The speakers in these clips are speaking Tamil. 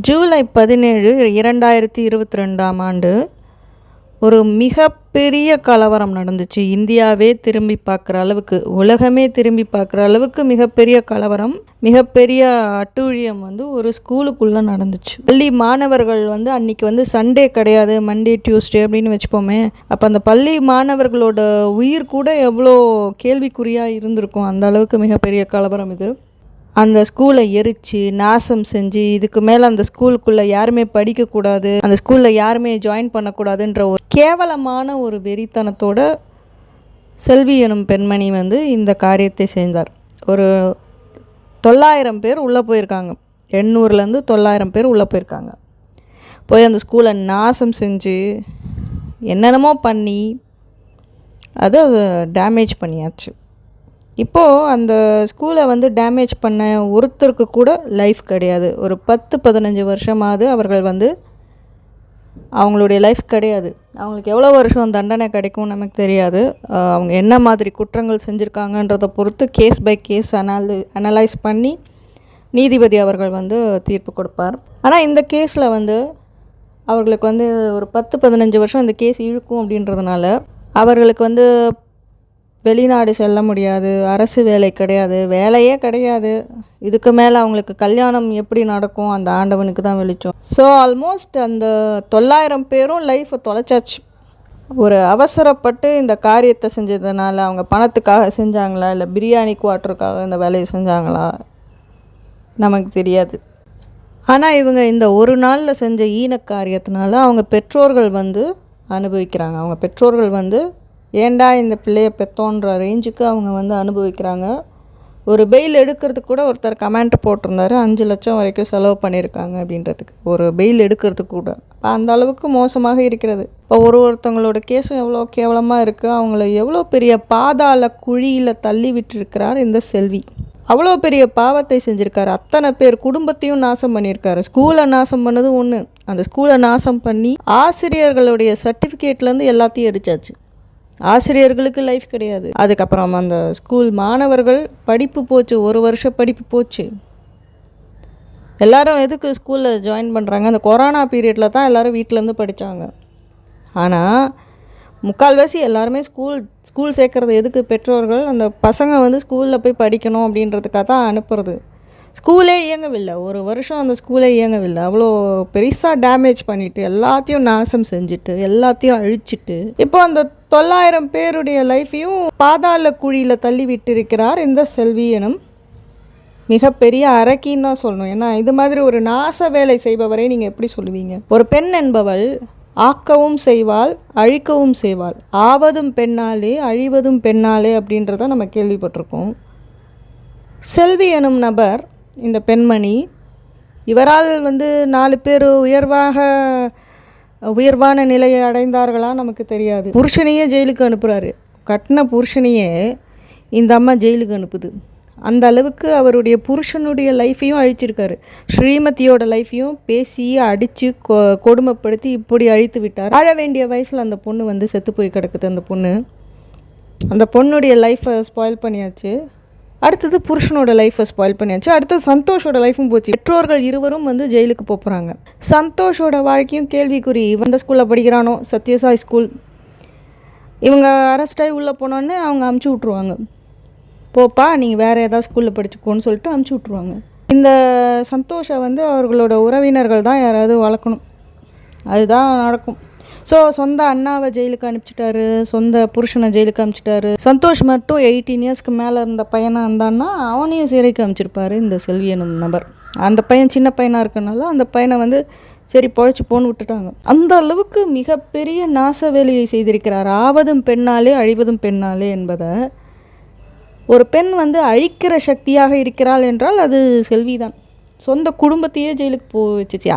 ஜூலை 17, 2022ஆம் ஆண்டு ஒரு மிகப்பெரிய கலவரம் நடந்துச்சு. இந்தியாவே திரும்பி பார்க்குற அளவுக்கு, உலகமே திரும்பி பார்க்குற அளவுக்கு மிகப்பெரிய கலவரம், மிகப்பெரிய அட்டூழியம் ஒரு ஸ்கூலுக்குள்ளே நடந்துச்சு. பள்ளி மாணவர்கள் அன்றைக்கி சண்டே கிடையாது, மண்டே டியூஸ்டே அப்படின்னு வச்சுப்போமே. அப்போ அந்த பள்ளி மாணவர்களோட உயிர் கூட எவ்வளோ கேள்விக்குறியாக இருந்திருக்கும். அந்த அளவுக்கு மிகப்பெரிய கலவரம் இது. அந்த ஸ்கூலை எரித்து நாசம் செஞ்சு, இதுக்கு மேலே அந்த ஸ்கூலுக்குள்ளே யாருமே படிக்கக்கூடாது, அந்த ஸ்கூலில் யாருமே ஜாயின் பண்ணக்கூடாதுன்ற ஒரு கேவலமான ஒரு வெறித்தனத்தோட செல்வி எனும் பெண்மணி இந்த காரியத்தை செய்தார். ஒரு 900 பேர் உள்ளே போயிருக்காங்க. 800லேருந்து 900 பேர் உள்ளே போயிருக்காங்க. போய் அந்த ஸ்கூலை நாசம் செஞ்சு என்னென்னமோ பண்ணி அதை டேமேஜ் பண்ணியாச்சு. இப்போது அந்த ஸ்கூலை டேமேஜ் பண்ண ஒருத்தருக்கு கூட லைஃப் கிடையாது. ஒரு 10-15 வருஷமாவது அவர்கள் அவங்களுடைய லைஃப் கிடையாது. அவங்களுக்கு எவ்வளோ வருஷம் தண்டனை கிடைக்கும் நமக்கு தெரியாது. அவங்க என்ன மாதிரி குற்றங்கள் செஞ்சுருக்காங்கன்றதை பொறுத்து கேஸ் பை கேஸ் அனலைஸ் பண்ணி நீதிபதி அவர்கள் தீர்ப்பு கொடுப்பார். ஆனால் இந்த கேஸில் அவர்களுக்கு ஒரு 10-15 வருஷம் இந்த கேஸ் இழுக்கும் அப்படின்றதுனால அவர்களுக்கு வெளிநாடு செல்ல முடியாது, அரசு வேலை கிடையாது, வேலையே கிடையாது. இதுக்கு மேலே அவங்களுக்கு கல்யாணம் எப்படி நடக்கும், அந்த ஆண்டவனுக்கு தான் வெளிச்சம். ஸோ ஆல்மோஸ்ட் அந்த 900 பேரும் லைஃப்பை தொலைச்சாச்சு. ஒரு அவசரப்பட்டு இந்த காரியத்தை செஞ்சதுனால அவங்க பணத்துக்காக செஞ்சாங்களா, இல்லை பிரியாணி குவார்ட்டருக்காக இந்த வேலையை செஞ்சாங்களா நமக்கு தெரியாது. ஆனால் இவங்க இந்த ஒரு நாளில் செஞ்ச ஈனக்காரியத்தினால அவங்க பெற்றோர்கள் அனுபவிக்கிறாங்க. அவங்க பெற்றோர்கள் ஏண்டா இந்த பிள்ளையை பெற்றோன்ற ரேஞ்சுக்கு அவங்க அனுபவிக்கிறாங்க. ஒரு பெயில் எடுக்கிறதுக்கு கூட ஒருத்தர் கமெண்ட் போட்டிருந்தாரு, 5 லட்சம் வரைக்கும் செலவு பண்ணியிருக்காங்க அப்படின்றதுக்கு, ஒரு பெயில் எடுக்கிறதுக்கு கூட. அந்த அளவுக்கு மோசமாக இருக்கிறது. இப்போ ஒருத்தவங்களோட கேஸும் எவ்வளோ கேவலமாக இருக்குது. அவங்கள எவ்வளோ பெரிய பாதாள குழியில் தள்ளி விட்டுருக்கிறார் இந்த செல்வி. அவ்வளோ பெரிய பாவத்தை செஞ்சுருக்காரு. அத்தனை பேர் குடும்பத்தையும் நாசம் பண்ணியிருக்காரு. ஸ்கூலை நாசம் பண்ணது ஒன்று, அந்த ஸ்கூலை நாசம் பண்ணி ஆசிரியர்களுடைய சர்டிஃபிகேட்லேருந்து எல்லாத்தையும் அடித்தாச்சு. ஆசிரியர்களுக்கு லைஃப் கிடையாது. அதுக்கப்புறம் அந்த ஸ்கூல் மாணவர்கள் படிப்பு போச்சு, 1 வருஷம் படிப்பு போச்சு. எல்லோரும் எதுக்கு ஸ்கூலில் ஜாயின் பண்ணுறாங்க, அந்த கொரோனா பீரியடில் தான் எல்லோரும் வீட்டிலேருந்து படித்தாங்க. ஆனால் முக்கால்வாசி எல்லாருமே ஸ்கூல் சேர்க்குறது எதுக்கு, பெற்றோர்கள் அந்த பசங்க ஸ்கூலில் போய் படிக்கணும் அப்படின்றதுக்காக தான் அனுப்புறது. ஸ்கூலே இயங்கவில்லை, 1 வருஷம் அந்த ஸ்கூலே இயங்கவில்லை. அவ்வளோ பெருசாக டேமேஜ் பண்ணிவிட்டு, எல்லாத்தையும் நாசம் செஞ்சுட்டு, எல்லாத்தையும் அழிச்சிட்டு, இப்போ அந்த 900 பேருடைய லைஃப்பையும் பாதாள குழியில் தள்ளி விட்டிருக்கிறார் இந்த செல்வி எனும் மிகப்பெரிய அரக்கின்னு தான் சொல்லணும். ஏன்னா இது மாதிரி ஒரு நாச வேலை செய்பவரை நீங்கள் எப்படி சொல்லுவீங்க? ஒரு பெண் என்பவள் ஆக்கவும் செய்வாள், அழிக்கவும் செய்வாள். ஆவதும் பெண்ணாலே, அழிவதும் பெண்ணாலே அப்படின்றத நம்ம கேள்விப்பட்டிருக்கோம். செல்வி எனும் நபர், இந்த பெண்மணி, இவரால் 4 பேர் உயர்வான நிலையை அடைந்தார்களா நமக்கு தெரியாது. புருஷனையே ஜெயிலுக்கு அனுப்புகிறாரு. கட்டின புருஷனையே இந்த அம்மா ஜெயிலுக்கு அனுப்புது. அந்த அளவுக்கு அவருடைய புருஷனுடைய லைஃப்பையும் அழிச்சிருக்காரு. ஸ்ரீமதியோட லைஃப்பையும் பேசி அடித்து கொடுமைப்படுத்தி இப்படி அழித்து விட்டார். வாழ வேண்டிய வயசில் அந்த பொண்ணு செத்து போய் கிடக்குது. அந்த பொண்ணுடைய லைஃப்பை ஸ்பாயில் பண்ணியாச்சு. அடுத்தது புருஷனோட லைஃப்பை ஸ்பாயில் பண்ணியாச்சு. அடுத்தது சந்தோஷோட லைஃப்பும் போச்சு. பெற்றோர்கள் இருவரும் ஜெயிலுக்கு போகிறாங்க. சந்தோஷோட வாழ்க்கையும் கேள்விக்குறி. இந்த ஸ்கூலில் படிக்கிறானோ, சத்யசாய் ஸ்கூல், இவங்க அரெஸ்ட் ஆகி உள்ளே போனோன்னே அவங்க அமுச்சு விட்ருவாங்க. போப்பா, நீங்கள் வேறு ஏதாவது ஸ்கூலில் படிச்சுக்கோன்னு சொல்லிட்டு அமுச்சு விட்ருவாங்க. இந்த சந்தோஷை அவர்களோட உறவினர்கள் தான் யாராவது வளர்க்கணும். அதுதான் நடக்கும். ஸோ சொந்த அண்ணாவை ஜெயிலுக்கு அனுப்பிச்சிட்டாரு, சொந்த புருஷனை ஜெயிலுக்கு அனுப்பிச்சிட்டாரு. சந்தோஷ் மட்டும் 18 இயர்ஸ்க்கு மேலே இருந்த பையனாக இருந்தான்னா அவனையும் சிறைக்கு அனுப்பிச்சிருப்பாரு இந்த செல்வி எனும் நபர். அந்த பையன் சின்ன பையனாக இருக்கனால அந்த பையனை சரி பொழைச்சி போன்னு விட்டுட்டாங்க. அந்த அளவுக்கு மிகப்பெரிய நாச வேலையை செய்திருக்கிறார். ஆவதும் பெண்ணாலே, அழிவதும் பெண்ணாலே என்பதை ஒரு பெண் அழிக்கிற சக்தியாக இருக்கிறாள் என்றால் அது செல்வி தான். சொந்த குடும்பத்தையே ஜெயிலுக்கு போக வச்சிச்சு.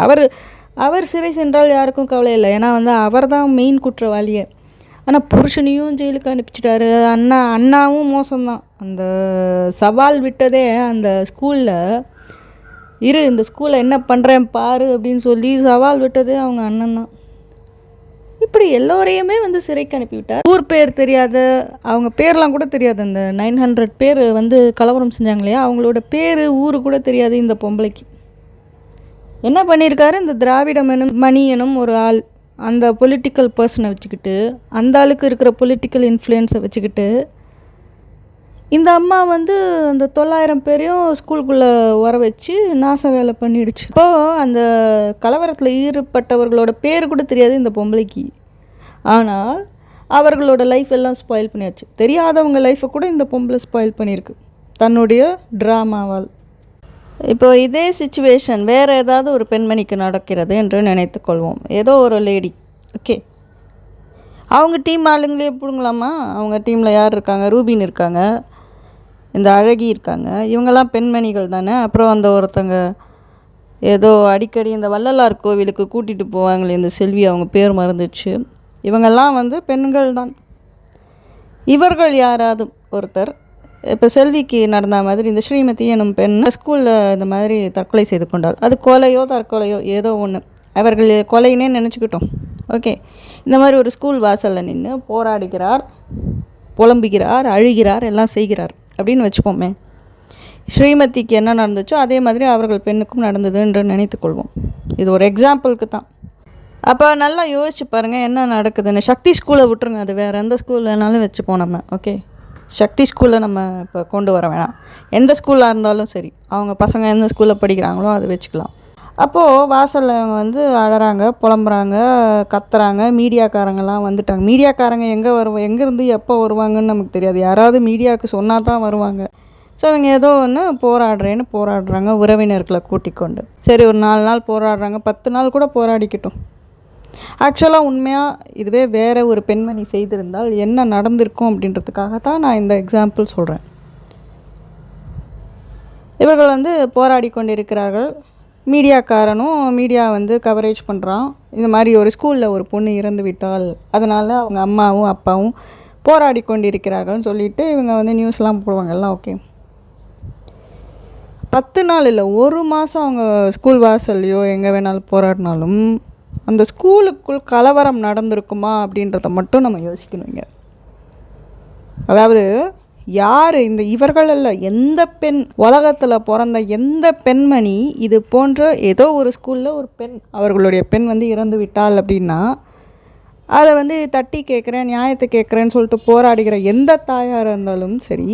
அவர் சிறை சென்றால் யாருக்கும் கவலை இல்லை. ஏன்னா அவர் தான் மெயின் குற்றவாளியே. ஆனால் புருஷனையும் ஜெயிலுக்கு அனுப்பிச்சிட்டாரு. அண்ணாவும் மோசம்தான். அந்த சவால் விட்டதே அந்த ஸ்கூலில் இந்த ஸ்கூலில் என்ன பண்ணுறேன் பாரு அப்படின்னு சொல்லி சவால் விட்டதே அவங்க அண்ணன் தான். இப்படி எல்லோரையுமே சிறைக்கு அனுப்பிவிட்டார். ஊர் பேர் தெரியாத, அவங்க பேர்லாம் கூட தெரியாது. அந்த 900 பேர் கலவரம் செஞ்சாங்க இல்லையா, அவங்களோட பேர் ஊர் கூட தெரியாது இந்த பொம்பளைக்கு. என்ன பண்ணியிருக்காரு, இந்த திராவிடம் எனும் மணி எனும் ஒரு ஆள், அந்த பொலிட்டிக்கல் பர்சனை வச்சுக்கிட்டு, அந்த ஆளுக்கு இருக்கிற பொலிட்டிக்கல் இன்ஃப்ளூயன்ஸை வச்சுக்கிட்டு, இந்த அம்மா வந்து அந்த 900 பேரையும் ஸ்கூலுக்குள்ளே வர வச்சு நாச வேலை பண்ணிடுச்சு. இப்போது அந்த கலவரத்தில் ஈடுபட்டவர்களோட பேர் கூட தெரியாது இந்த பொம்பளைக்கு. ஆனால் அவர்களோட லைஃப் எல்லாம் ஸ்பாயில் பண்ணியாச்சு. தெரியாதவங்க லைஃப்பை கூட இந்த பொம்பளை ஸ்பாயில் பண்ணியிருக்கு தன்னுடைய ட்ராமாவால். இப்போ இதே சுச்சுவேஷன் வேறு ஏதாவது ஒரு பெண்மணிக்கு நடக்கிறது என்று நினைத்துக்கொள்வோம். ஏதோ ஒரு லேடி, ஓகே, அவங்க டீம் ஆளுங்களே பிடுங்கலாமா? அவங்க டீமில் யார் இருக்காங்க? ரூபின் இருக்காங்க, இந்த அழகி இருக்காங்க, இவங்கெல்லாம் பெண்மணிகள் தானே. அப்புறம் அந்த ஒருத்தங்க ஏதோ அடிக்கடி இந்த வள்ளலார் கோவிலுக்கு கூட்டிகிட்டு போவாங்களே இந்த செல்வி, அவங்க பேர் மறந்துச்சு. இவங்கெல்லாம் வந்து பெண்கள் தான். இவர்கள் யாராவது ஒருத்தர் இப்போ செல்விக்கு நடந்த மாதிரி இந்த ஸ்ரீமதி எனும் பெண் ஸ்கூலில் இந்த மாதிரி தற்கொலை செய்து கொண்டாள். அது கொலையோ தற்கொலையோ ஏதோ ஒன்று, அவர்கள் கொலைன்னே நினச்சிக்கிட்டோம். ஓகே, இந்த மாதிரி ஒரு ஸ்கூல் வாசலில் நின்று போராடுகிறார், புலம்புகிறார், அழுகிறார், எல்லாம் செய்கிறார் அப்படின்னு வச்சுப்போமே. ஸ்ரீமதிக்கு என்ன நடந்துச்சோ அதே மாதிரி அவர்கள் பெண்ணுக்கும் நடந்தது என்று நினைத்துக்கொள்வோம். இது ஒரு எக்ஸாம்பிளுக்கு தான். அப்போ நல்லா யோசிச்சு பாருங்கள் என்ன நடக்குதுன்னு. சக்தி ஸ்கூலை விட்டுருங்க, அது வேறு எந்த ஸ்கூல் வேணாலும் வச்சுப்போம் நம்ம. ஓகே, சக்தி ஸ்கூலில் நம்ம இப்போ கொண்டு வர வேணாம். எந்த ஸ்கூலாக இருந்தாலும் சரி, அவங்க பசங்க எந்த ஸ்கூலில் படிக்கிறாங்களோ அதை வச்சுக்கலாம். அப்போது வாசலில் அவங்க வந்து அழறாங்க, புலம்புறாங்க, கத்துறாங்க. மீடியாக்காரங்கெல்லாம் வந்துட்டாங்க. மீடியாக்காரங்க எங்கேருந்து எப்போ வருவாங்கன்னு நமக்கு தெரியாது. யாராவது மீடியாவுக்கு சொன்னால் தான் வருவாங்க. ஸோ இவங்க ஏதோ ஒன்று போராடுறாங்க உறவினர்களை கூட்டிக் கொண்டு. சரி, ஒரு 4 நாள் போராடுறாங்க, 10 நாள் கூட போராடிக்கட்டும். ஆக்சுவலாக உண்மையாக இதுவே வேறு ஒரு பெண்மணி செய்திருந்தால் என்ன நடந்திருக்கும் அப்படின்றதுக்காக தான் நான் இந்த எக்ஸாம்பிள் சொல்கிறேன். இவர்கள் வந்து போராடி கொண்டிருக்கிறார்கள். மீடியா வந்து கவரேஜ் பண்ணுறான். இந்த மாதிரி ஒரு ஸ்கூலில் ஒரு பொண்ணு இறந்து விட்டால், அதனால் அவங்க அம்மாவும் அப்பாவும் போராடி கொண்டிருக்கிறார்கள்னு சொல்லிவிட்டு இவங்க வந்து நியூஸ்லாம் போடுவாங்க. எல்லாம் ஓகே. 10 நாள் இல்லை, 1 மாதம் அவங்க ஸ்கூல் வாசல்லையோ எங்கே வேணாலும் போராடினாலும் அந்த ஸ்கூலுக்குள் கலவரம் நடந்திருக்குமா அப்படின்றத மட்டும் நம்ம யோசிக்கணுங்க. அதாவது யார் இவர்கள் அல்ல, எந்த பெண், உலகத்தில் பிறந்த எந்த பெண்மணி இது போன்ற ஏதோ ஒரு ஸ்கூலில் ஒரு பெண், அவர்களுடைய பெண் வந்து இறந்து விட்டாள் அப்படின்னா அதை வந்து தட்டி கேட்குறேன், நியாயத்தை கேட்குறேன்னு சொல்லிட்டு போராடுகிற எந்த தாயாராக இருந்தாலும் சரி,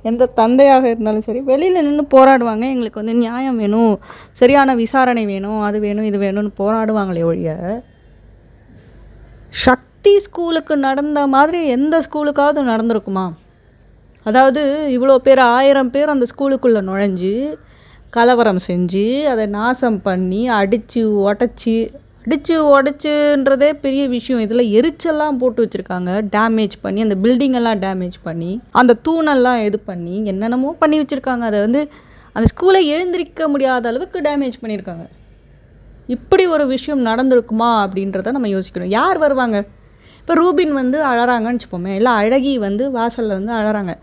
எந்த தந்தையாக இருந்தாலும் சரி, வெளியில் நின்று போராடுவாங்க. எங்களுக்கு வந்து நியாயம் வேணும், சரியான விசாரணை வேணும், அது வேணும், இது வேணும்னு போராடுவாங்களே ஒழிய, சக்தி ஸ்கூலுக்கு நடந்த மாதிரி எந்த ஸ்கூலுக்காவது நடந்திருக்குமா? அதாவது இவ்வளோ பேர் 1000 பேர் அந்த ஸ்கூலுக்குள்ளே நுழைஞ்சு கலவரம் செஞ்சு அதை நாசம் பண்ணி அடித்து உடச்சுன்றதே பெரிய விஷயம். இதில் எரிச்செல்லாம் போட்டு வச்சுருக்காங்க, டேமேஜ் பண்ணி, அந்த பில்டிங்கெல்லாம் டேமேஜ் பண்ணி, அந்த தூணெல்லாம் இது பண்ணி என்னென்னமோ பண்ணி வச்சுருக்காங்க. அதை வந்து அந்த ஸ்கூலை எழுந்திரிக்க முடியாத அளவுக்கு டேமேஜ் பண்ணியிருக்காங்க. இப்படி ஒரு விஷயம் நடந்திருக்குமா அப்படின்றத நம்ம யோசிக்கணும். யார் வருவாங்க? இப்போ ரூபின் வந்து அழறாங்கன்னு வச்சுப்போமே, இல்லை அழகி வந்து வாசலில் வந்து அழறாங்க.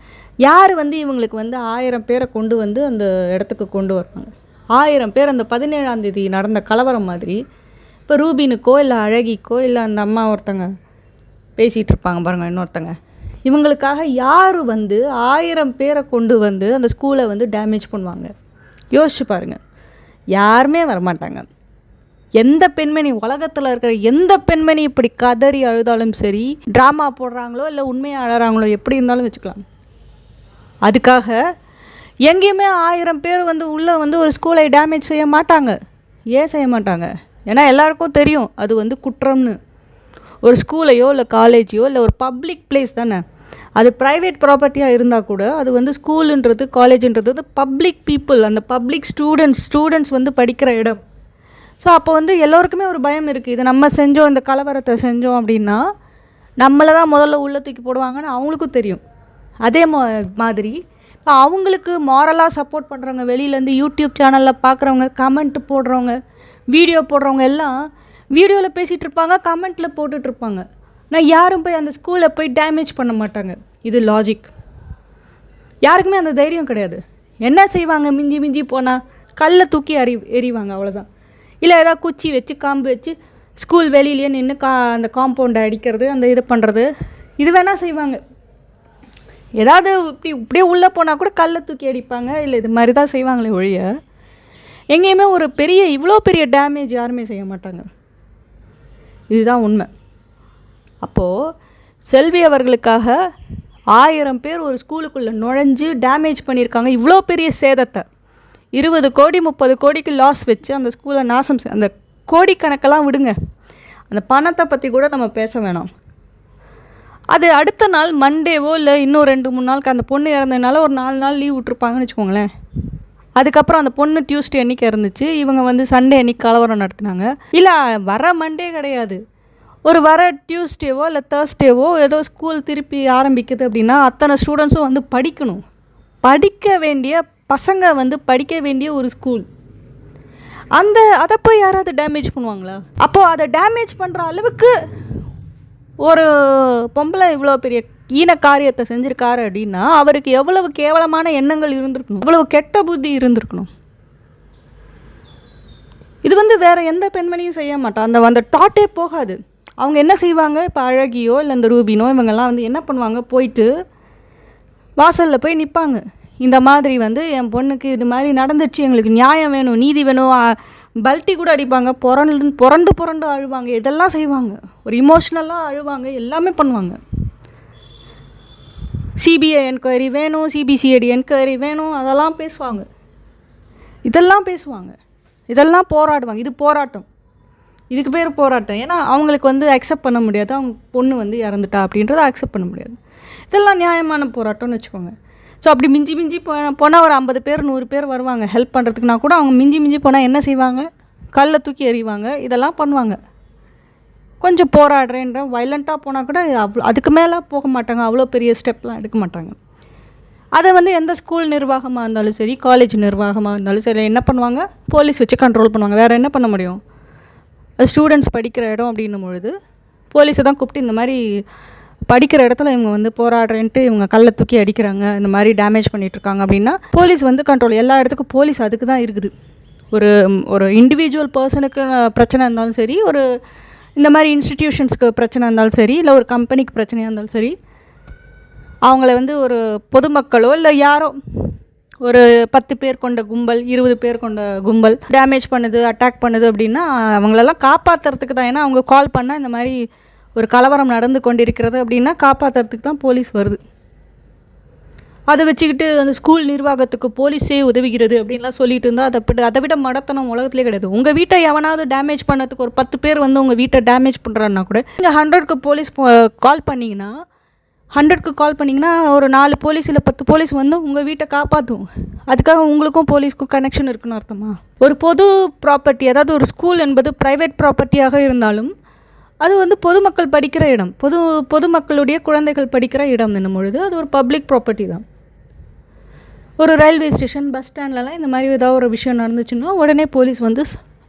யார் வந்து இவங்களுக்கு வந்து 1000 பேரை கொண்டு வந்து அந்த இடத்துக்கு கொண்டு வருவாங்க? 1000 பேர் அந்த 17ஆம் தேதி நடந்த கலவரம் மாதிரி இப்போ ரூபினுக்கோ இல்லை அழகிக்கோ இல்லை அந்த அம்மா ஒருத்தங்க பேசிகிட்டு இருப்பாங்க பாருங்கள், இன்னொருத்தங்க, இவங்களுக்காக யார் வந்து 1000 பேரை கொண்டு வந்து அந்த ஸ்கூலை வந்து டேமேஜ் பண்ணுவாங்க? யோசிச்சு பாருங்கள். யாருமே வரமாட்டாங்க. எந்த பெண்மணி, உலகத்தில் இருக்கிற எந்த பெண்மணி இப்படி கதறி அழுதாலும் சரி, ட்ராமா போடுறாங்களோ இல்லை உண்மையாக அழறாங்களோ, எப்படி இருந்தாலும் வச்சுக்கலாம். அதுக்காக எங்கேயுமே 1000 பேர் வந்து உள்ளே வந்து ஒரு ஸ்கூலை டேமேஜ் செய்ய மாட்டாங்க. ஏன் செய்ய மாட்டாங்க? ஏன்னா எல்லாருக்கும் தெரியும் அது வந்து குற்றம்னு. ஒரு ஸ்கூலையோ இல்லை காலேஜையோ இல்லை ஒரு பப்ளிக் பிளேஸ் தானே, அது ப்ரைவேட் ப்ராப்பர்ட்டியாக இருந்தால் கூட அது வந்து ஸ்கூலுன்றது காலேஜுன்றது பப்ளிக் பீப்புள், அந்த பப்ளிக் ஸ்டூடெண்ட்ஸ் வந்து படிக்கிற இடம். ஸோ அப்போ வந்து எல்லோருக்குமே ஒரு பயம் இருக்குது. இதை நம்ம செஞ்சோம், இந்த கலவரத்தை செஞ்சோம் அப்படின்னா நம்மளை தான் முதல்ல உள்ளே தூக்கி போடுவாங்கன்னு அவங்களுக்கும் தெரியும். அதே மாதிரி இப்போ அவங்களுக்கு மாரலாக சப்போர்ட் பண்ணுறவங்க, வெளியிலேருந்து யூடியூப் சேனலில் பார்க்குறவங்க, கமெண்ட் போடுறவங்க, வீடியோ போடுறவங்க எல்லாம் வீடியோவில் பேசிகிட்டு இருப்பாங்க, கமெண்ட்டில் போட்டுட்ருப்பாங்க. நான் யாரும் போய் அந்த ஸ்கூலை போய் டேமேஜ் பண்ண மாட்டாங்க. இது லாஜிக். யாருக்குமே அந்த தைரியம் கிடையாது. என்ன செய்வாங்க? மிஞ்சி போனால் கல்லை தூக்கி எறிவாங்க, அவ்வளோதான். இல்லை ஏதாவது குச்சி வச்சு காம்பு வச்சு ஸ்கூல் வெளியிலேயே நின்று அந்த காம்பவுண்டை அடிக்கிறது, அந்த இது பண்ணுறது, இது வேணால் செய்வாங்க. ஏதாவது இப்படியே உள்ளே போனால் கூட கல்லை தூக்கி அடிப்பாங்க, இல்லை இது மாதிரி தான் செய்வாங்களே ஒழிய எங்கேயுமே ஒரு பெரிய இவ்வளோ பெரிய டேமேஜ் யாருமே செய்ய மாட்டாங்க. இதுதான் உண்மை. அப்போது செல்வி அவர்களுக்காக 1000 பேர் ஒரு ஸ்கூலுக்குள்ளே நுழைஞ்சு டேமேஜ் பண்ணியிருக்காங்க. இவ்வளோ பெரிய சேதத்தை 20 கோடி 30 கோடிக்கு லாஸ் வச்சு அந்த ஸ்கூலை நாசம் அந்த கோடிக்கணக்கெல்லாம் விடுங்க, அந்த பணத்தை பற்றி கூட நம்ம பேச வேணாம். அது அடுத்த நாள் மண்டேவோ இல்லை இன்னும் 2-3 நாளுக்கு அந்த பொண்ணு இறந்ததுனால ஒரு 4 நாள் லீவ் விட்ருப்பாங்கன்னு வச்சுக்கோங்களேன். அதுக்கப்புறம் அந்த பொண்ணு டியூஸ்டே அன்றைக்கி இறந்துச்சு, இவங்க வந்து சண்டே அன்றைக்கி கலவரம் நடத்தினாங்க. இல்லை வர மண்டே கிடையாது, ஒரு வர டியூஸ்டேவோ இல்லை தேர்ஸ்டேவோ ஏதோ ஸ்கூல் திருப்பி ஆரம்பிக்குது அப்படின்னா அத்தனை ஸ்டூடெண்ட்ஸும் வந்து படிக்கணும். படிக்க வேண்டிய பசங்க வந்து படிக்க வேண்டிய ஒரு ஸ்கூல், அதை போய் யாராவது டேமேஜ் பண்ணுவாங்களா? அப்போது அதை டேமேஜ் பண்ணுற அளவுக்கு ஒரு பொம்பளை இவ்வளோ பெரிய ஈன காரியத்தை செஞ்சுருக்காரு அப்படின்னா அவருக்கு எவ்வளவு கேவலமான எண்ணங்கள் இருந்திருக்கணும், எவ்வளவு கெட்ட புத்தி இருந்திருக்கணும். இது வந்து வேறு எந்த பெண்மணியும் செய்ய மாட்டான். அந்த தாட்டே போகாது. அவங்க என்ன செய்வாங்க, இப்போ அழகியோ இல்லை இந்த ரூபினோ இவங்கெல்லாம் வந்து என்ன பண்ணுவாங்க, போயிட்டு வாசலில் போய் நிற்பாங்க. இந்த மாதிரி வந்து என் பொண்ணுக்கு இது மாதிரி நடந்துச்சு, எங்களுக்கு நியாயம் வேணும், நீதி வேணும், பல்ட்டி கூட அடிப்பாங்க, புரண்டு அழுவாங்க, இதெல்லாம் செய்வாங்க, ஒரு இமோஷ்னலாக அழுவாங்க, எல்லாமே பண்ணுவாங்க. சிபிஐ என்கொயரி வேணும், சிபிசிஐடி என்கொயரி வேணும், அதெல்லாம் பேசுவாங்க, இதெல்லாம் போராடுவாங்க. இது போராட்டம், இதுக்கு பேர் போராட்டம். ஏன்னா அவங்களுக்கு வந்து அக்செப்ட் பண்ண முடியாது, அவங்க பொண்ணு வந்து இறந்துட்டா அப்படின்றத அக்செப்ட் பண்ண முடியாது. இதெல்லாம் நியாயமான போராட்டம்னு வச்சுக்கோங்க. ஸோ அப்படி மிஞ்சி போனால் ஒரு 50 பேர் 100 பேர் வருவாங்க ஹெல்ப் பண்ணுறதுக்குனா கூட அவங்க மிஞ்சி போனால் என்ன செய்வாங்க, கல்லை தூக்கி எறிவாங்க, இதெல்லாம் பண்ணுவாங்க. கொஞ்சம் போராடுறேன்ற வைலண்ட்டாக போனால் கூட அதுக்கு மேலே போக மாட்டாங்க, அவ்வளோ பெரிய ஸ்டெப்லாம் எடுக்க மாட்டாங்க. அதை வந்து எந்த ஸ்கூல் நிர்வாகமாக இருந்தாலும் சரி, காலேஜ் நிர்வாகமாக இருந்தாலும் சரி என்ன பண்ணுவாங்க, போலீஸ் வச்சு கண்ட்ரோல் பண்ணுவாங்க. வேறு என்ன பண்ண முடியும்? ஸ்டூடெண்ட்ஸ் படிக்கிற இடம் அப்படின்னும் பொழுது போலீஸை தான் கூப்பிட்டு இந்த மாதிரி படிக்கிற இடத்துல இவங்க வந்து போராடுறேன்ட்டு இவங்க கல்லை தூக்கி அடிக்கிறாங்க, இந்த மாதிரி டேமேஜ் பண்ணிகிட்ருக்காங்க அப்படின்னா போலீஸ் வந்து கண்ட்ரோல். எல்லா இடத்துக்கும் போலீஸ் அதுக்கு தான் இருக்குது. ஒரு இண்டிவிஜுவல் பர்சனுக்கு பிரச்சனை இருந்தாலும் சரி, ஒரு இந்த மாதிரி இன்ஸ்டிடியூஷன்ஸ்க்கு பிரச்சனை இருந்தாலும் சரி, இல்லை ஒரு கம்பெனிக்கு பிரச்சனையாக இருந்தாலும் சரி, அவங்கள வந்து ஒரு பொதுமக்களோ இல்லை யாரோ ஒரு 10 பேர் கொண்ட கும்பல் 20 பேர் கொண்ட கும்பல் டேமேஜ் பண்ணுது, அட்டாக் பண்ணுது அப்படின்னா அவங்களெல்லாம் காப்பாற்றுறதுக்கு தான். ஏன்னா அவங்க கால் பண்ணால் இந்த மாதிரி ஒரு கலவரம் நடந்து கொண்டிருக்கிறது அப்படின்னா காப்பாற்றுறதுக்கு தான் போலீஸ் வருது. அதை வச்சுக்கிட்டு அந்த ஸ்கூல் நிர்வாகத்துக்கு போலீஸே உதவுகிறது அப்படின்லாம் சொல்லிட்டு இருந்தால் அதை விட மடத்தனம் உலகத்துலேயே கிடையாது. உங்கள் வீட்டை எவனாவது டேமேஜ் பண்ணதுக்கு ஒரு 10 பேர் வந்து உங்கள் வீட்டை டேமேஜ் பண்ணுறான்னா கூட நீங்கள் 100க்கு போலீஸ் கால் பண்ணிங்கன்னா 100க்கு கால் பண்ணிங்கன்னா ஒரு 4 போலீஸ் இல்லை 10 போலீஸ் வந்து உங்கள் வீட்டை காப்பாற்றும். அதுக்காக உங்களுக்கும் போலீஸ்க்கும் கனெக்ஷன் இருக்குன்னு அர்த்தமா? ஒரு பொது ப்ராப்பர்ட்டி, அதாவது ஒரு ஸ்கூல் என்பது ப்ரைவேட் ப்ராப்பர்ட்டியாக இருந்தாலும் அது வந்து பொதுமக்கள் படிக்கிற இடம், பொதுமக்களுடைய குழந்தைகள் படிக்கிற இடம் என்னும் பொழுது அது ஒரு பப்ளிக் ப்ராப்பர்ட்டி தான். ஒரு ரயில்வே ஸ்டேஷன், பஸ் ஸ்டாண்ட்லலாம் இந்த மாதிரி ஏதாவது ஒரு விஷயம் நடந்துச்சுன்னா உடனே போலீஸ் வந்து